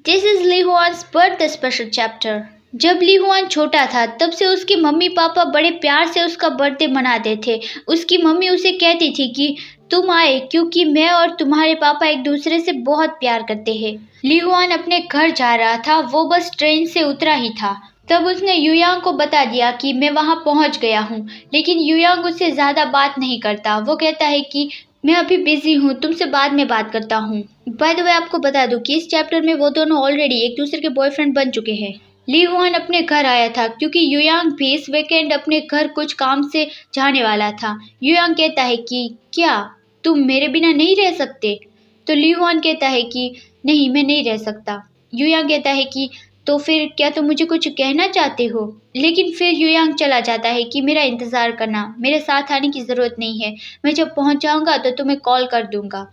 This is Li Huan's birthday special chapter. जब Li Hwan छोटा था तब से उसके मम्मी पापा बड़े प्यार से उसका बर्थडे मनाते थे। उसकी मम्मी उसे कहती थी कि तुम आए क्योंकि मैं और तुम्हारे पापा एक दूसरे से बहुत प्यार करते हैं। ली हुआन अपने घर जा रहा था, वो बस ट्रेन से उतरा ही था। तब उसने युयांग को बता दिया कि मैं वहां पहुंच गया हूं, लेकिन युयांग उससे ज्यादा बात नहीं करता। वो कहता है कि मैं अभी बिजी हूँ, तुमसे बाद में बात करता हूँ। बाय द वे आपको बता दूं कि इस चैप्टर में वो दोनों ऑलरेडी एक दूसरे के बॉयफ्रेंड बन चुके हैं। ली हुआन अपने घर आया था क्योंकि युयांग भी इस वीकेंड अपने घर कुछ काम से जाने वाला था। युयांग कहता है कि क्या तुम मेरे बिना नहीं रह सकते? तो ली हुआन कहता है कि नहीं, मैं नहीं रह सकता। युयांग कहता है कि तो फिर क्या तुम मुझे कुछ कहना चाहते हो? लेकिन फिर युयांग चला जाता है कि मेरा इंतज़ार करना, मेरे साथ आने की ज़रूरत नहीं है, मैं जब पहुंच जाऊंगा तो तुम्हें कॉल कर दूंगा।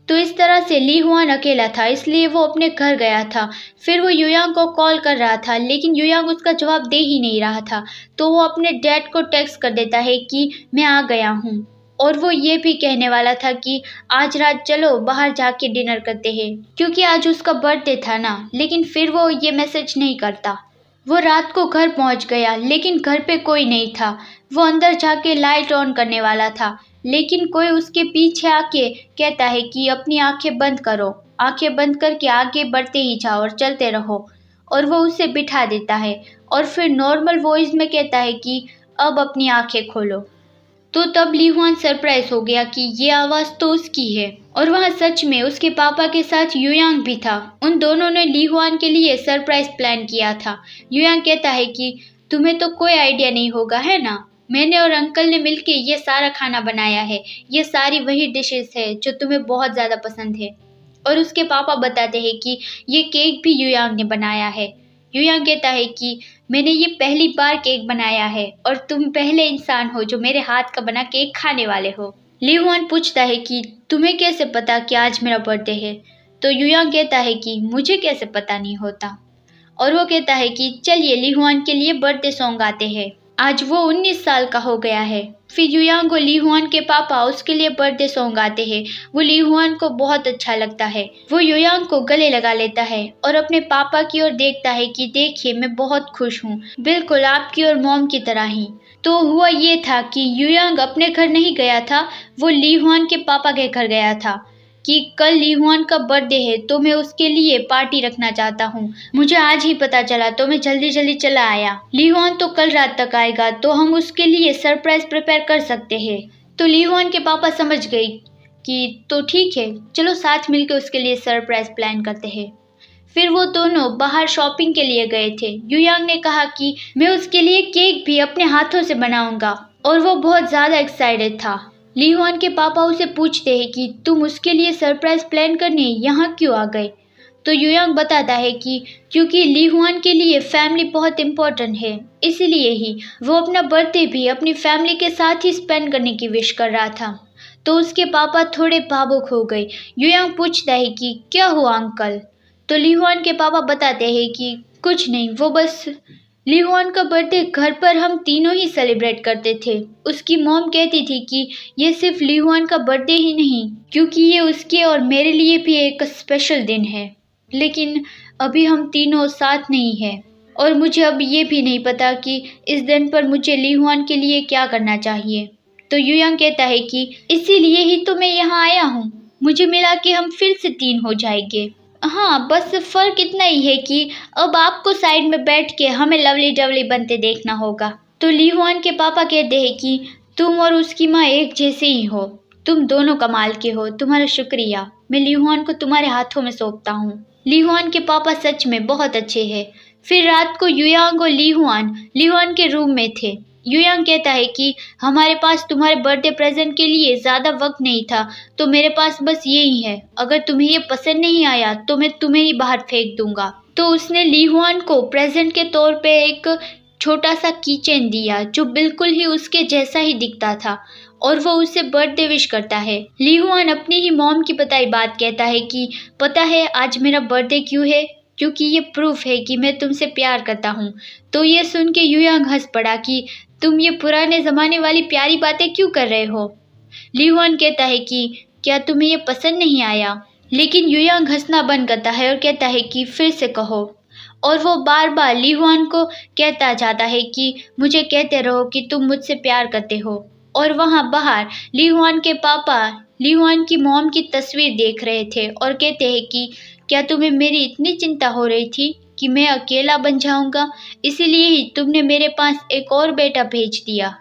तो इस तरह से ली हुआन अकेला था, इसलिए वो अपने घर गया था। फिर वो युयांग को कॉल कर रहा था, लेकिन युयांग उसका जवाब दे ही नहीं रहा था। तो वो अपने डैड को टेक्स्ट कर देता है कि मैं आ गया हूँ। और वो ये भी कहने वाला था कि आज रात चलो बाहर जाके डिनर करते हैं, क्योंकि आज उसका बर्थडे था ना। लेकिन फिर वो ये मैसेज नहीं करता। वो रात को घर पहुंच गया, लेकिन घर पे कोई नहीं था। वो अंदर जाके लाइट ऑन करने वाला था, लेकिन कोई उसके पीछे आके कहता है कि अपनी आंखें बंद करो। आंखें बंद करके आगे बढ़ते ही जाओ और चलते रहो। और वो उसे बिठा देता है और फिर नॉर्मल वॉइस में कहता है कि अब अपनी आंखें खोलो। तो तब ली हुआन सरप्राइज हो गया कि ये आवाज़ तो उसकी है, और वहाँ सच में उसके पापा के साथ युयांग भी था। उन दोनों ने ली हुआन के लिए सरप्राइज प्लान किया था। युयांग कहता है कि तुम्हें तो कोई आइडिया नहीं होगा, है ना? मैंने और अंकल ने मिलके ये सारा खाना बनाया है। ये सारी वही डिशेस है जो तुम्हें बहुत ज़्यादा पसंद है। और उसके पापा बताते हैं कि ये केक भी युयांग ने बनाया है। युयांग कहता है कि मैंने ये पहली बार केक बनाया है और तुम पहले इंसान हो जो मेरे हाथ का बना केक खाने वाले हो। ली हुआन पूछता है कि तुम्हें कैसे पता कि आज मेरा बर्थडे है? तो युयांग कहता है कि मुझे कैसे पता नहीं होता। और वो कहता है कि चलिए ली हुआन के लिए बर्थडे सॉन्ग आते हैं। आज वो 19 साल का हो गया है। फिर युयांग को ली हुआन के पापा उसके लिए बर्थडे सॉन्ग आते हैं। वो ली हुआन को बहुत अच्छा लगता है। वो युयांग को गले लगा लेता है और अपने पापा की ओर देखता है कि देखिए मैं बहुत खुश हूँ, बिल्कुल आपकी और मॉम की तरह ही। तो हुआ ये था कि युयांग अपने घर नहीं गया था, वो ली हुआन के पापा के घर गया था कि कल ली हुआन का बर्थडे है तो मैं उसके लिए पार्टी रखना चाहता हूँ। मुझे आज ही पता चला तो मैं जल्दी जल्दी चला आया। ली हुआन तो कल रात तक आएगा तो हम उसके लिए सरप्राइज प्रिपेयर कर सकते हैं। तो ली हुआन के पापा समझ गए कि तो ठीक है, चलो साथ मिलकर उसके लिए सरप्राइज प्लान करते हैं। फिर वो दोनों बाहर शॉपिंग के लिए गए थे। युयांग ने कहा कि मैं उसके लिए केक भी अपने हाथों से बनाऊंगा, और वो बहुत ज़्यादा एक्साइटेड था। ली हुआन के पापा उसे पूछते हैं कि तुम उसके लिए सरप्राइज प्लान करने यहाँ क्यों आ गए? तो युयांग बताता है कि क्योंकि ली हुआन के लिए फैमिली बहुत इम्पोर्टेंट है, इसलिए ही वो अपना बर्थडे भी अपनी फैमिली के साथ ही स्पेंड करने की विश कर रहा था। तो उसके पापा थोड़े भावुक हो गए। युयांग पूछता है कि क्या हुआ अंकल? तो ली हुआन के पापा बताते हैं कि कुछ नहीं, वो बस ली हुआन का बर्थडे घर पर हम तीनों ही सेलिब्रेट करते थे। उसकी मॉम कहती थी कि ये सिर्फ ली हुआन का बर्थडे ही नहीं, क्योंकि ये उसके और मेरे लिए भी एक स्पेशल दिन है। लेकिन अभी हम तीनों साथ नहीं हैं, और मुझे अब ये भी नहीं पता कि इस दिन पर मुझे ली हुआन के लिए क्या करना चाहिए। तो युयांग कहता है कि इसीलिए ही तो मैं यहाँ आया हूँ। मुझे मिला कि हम फिर से 3 हो जाएंगे। हाँ, बस फ़र्क इतना ही है कि अब आपको साइड में बैठ के हमें लवली डवली बनते देखना होगा। तो ली हुआन के पापा कहते हैं कि तुम और उसकी माँ एक जैसे ही हो, तुम दोनों कमाल के हो, तुम्हारा शुक्रिया। मैं ली हुआन को तुम्हारे हाथों में सौंपता हूँ। ली हुआन के पापा सच में बहुत अच्छे हैं। फिर रात को युयांग और ली हुआन के रूम में थे। युयांग कहता है कि हमारे पास तुम्हारे बर्थडे प्रेजेंट के लिए ज़्यादा वक्त नहीं था, तो मेरे पास बस यही है। अगर तुम्हें ये पसंद नहीं आया तो मैं तुम्हें ही बाहर फेंक दूंगा। तो उसने ली हुआन को प्रेजेंट के तौर पे एक छोटा सा कीचेन दिया जो बिल्कुल ही उसके जैसा ही दिखता था, और वो उसे बर्थडे विश करता है। ली हुआन अपनी ही मॉम की बताई बात कहता है कि पता है आज मेरा बर्थडे क्यों है? क्योंकि ये प्रूफ है कि मैं तुमसे प्यार करता हूँ। तो ये सुन के युयांग हंस पड़ा कि तुम ये पुराने ज़माने वाली प्यारी बातें क्यों कर रहे हो? ली हुआन कहता है कि क्या तुम्हें ये पसंद नहीं आया? लेकिन युयांग हंसना बंद करता है और कहता है कि फिर से कहो। और वो बार बार ली हुआन को कहता जाता है कि मुझे कहते रहो कि तुम मुझसे प्यार करते हो। और वहाँ बाहर ली हुआन के पापा ली हुआन की मॉम की तस्वीर देख रहे थे और कहते हैं कि क्या तुम्हें मेरी इतनी चिंता हो रही थी कि मैं अकेला बन जाऊंगा, इसीलिए ही तुमने मेरे पास एक और बेटा भेज दिया।